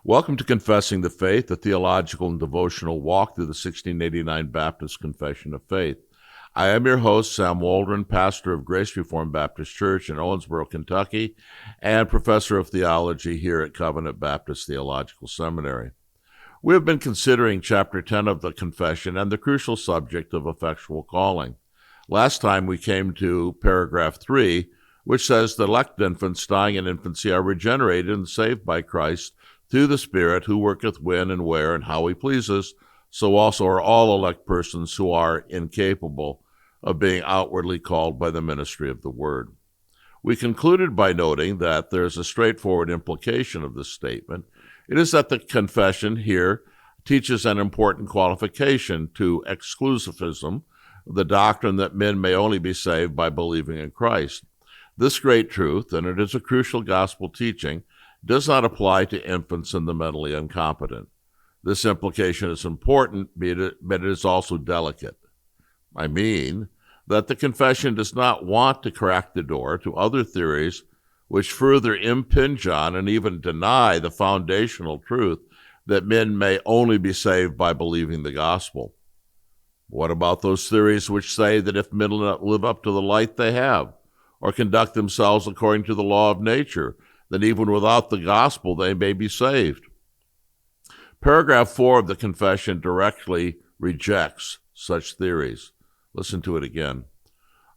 Welcome to Confessing the Faith, a theological and devotional walk through the 1689 Baptist Confession of Faith. I am your host, Sam Waldron, pastor of Grace Reformed Baptist Church in Owensboro, Kentucky, and professor of theology here at Covenant Baptist Theological Seminary. We have been considering Chapter 10 of the Confession and the crucial subject of effectual calling. Last time we came to paragraph 3, which says the elect infants dying in infancy are regenerated and saved by Christ through the Spirit, who worketh when and where and how he pleases. So also are all elect persons who are incapable of being outwardly called by the ministry of the Word. We concluded by noting that there is a straightforward implication of this statement. It is that the confession here teaches an important qualification to exclusivism, the doctrine that men may only be saved by believing in Christ. This great truth, and it is a crucial gospel teaching, does not apply to infants and the mentally incompetent. This implication is important, but it is also delicate. I mean that the confession does not want to crack the door to other theories which further impinge on and even deny the foundational truth that men may only be saved by believing the gospel. What about those theories which say that if men live up to the light they have, or conduct themselves according to the law of nature, then even without the gospel they may be saved? Paragraph 4 of the confession directly rejects such theories. Listen to it again.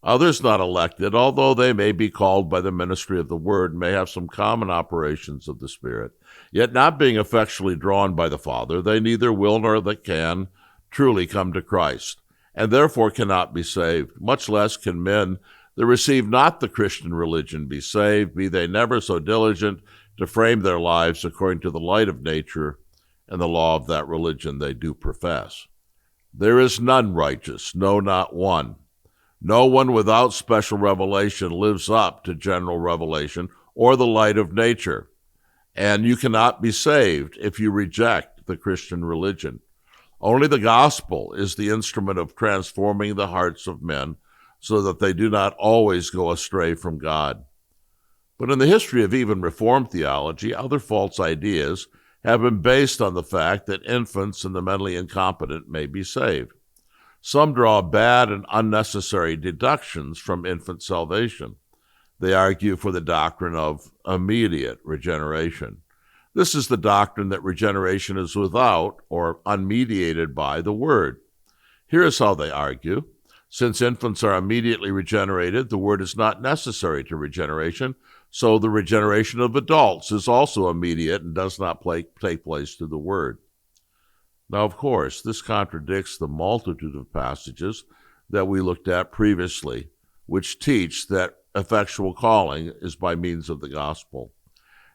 Others not elected, although they may be called by the ministry of the Word, may have some common operations of the Spirit, yet not being effectually drawn by the Father, they neither will nor they can truly come to Christ, and therefore cannot be saved. Much less can men that receive not the Christian religion be saved, be they never so diligent to frame their lives according to the light of nature and the law of that religion they do profess. There is none righteous, no, not one. No one without special revelation lives up to general revelation or the light of nature, and you cannot be saved if you reject the Christian religion. Only the gospel is the instrument of transforming the hearts of men so that they do not always go astray from God. But in the history of even Reformed theology, other false ideas have been based on the fact that infants and the mentally incompetent may be saved. Some draw bad and unnecessary deductions from infant salvation. They argue for the doctrine of immediate regeneration. This is the doctrine that regeneration is without or unmediated by the Word. Here is how they argue. Since infants are immediately regenerated, the Word is not necessary to regeneration, so the regeneration of adults is also immediate and does not take place through the Word. Now, of course, this contradicts the multitude of passages that we looked at previously, which teach that effectual calling is by means of the gospel.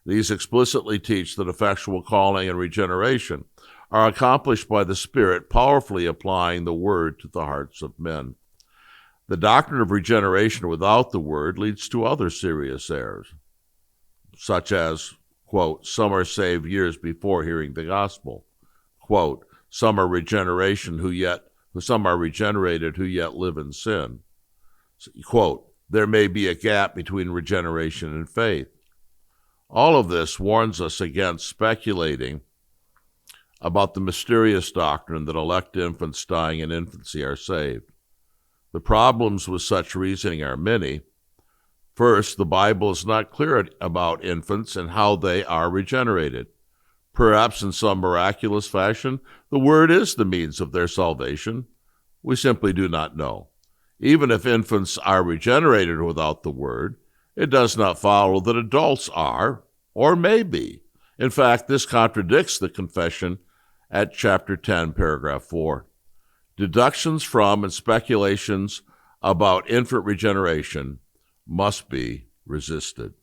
These explicitly teach that effectual calling and regeneration are accomplished by the Spirit powerfully applying the Word to the hearts of men. The doctrine of regeneration without the Word leads to other serious errors, such as, quote, some are saved years before hearing the gospel. Quote, some are regenerated who yet live in sin. Quote, there may be a gap between regeneration and faith. All of this warns us against speculating about the mysterious doctrine that elect infants dying in infancy are saved. The problems with such reasoning are many. First, the Bible is not clear about infants and how they are regenerated. Perhaps in some miraculous fashion, the Word is the means of their salvation. We simply do not know. Even if infants are regenerated without the Word, it does not follow that adults are, or may be. In fact, this contradicts the confession at chapter 10, paragraph 4. Deductions from and speculations about infant regeneration must be resisted.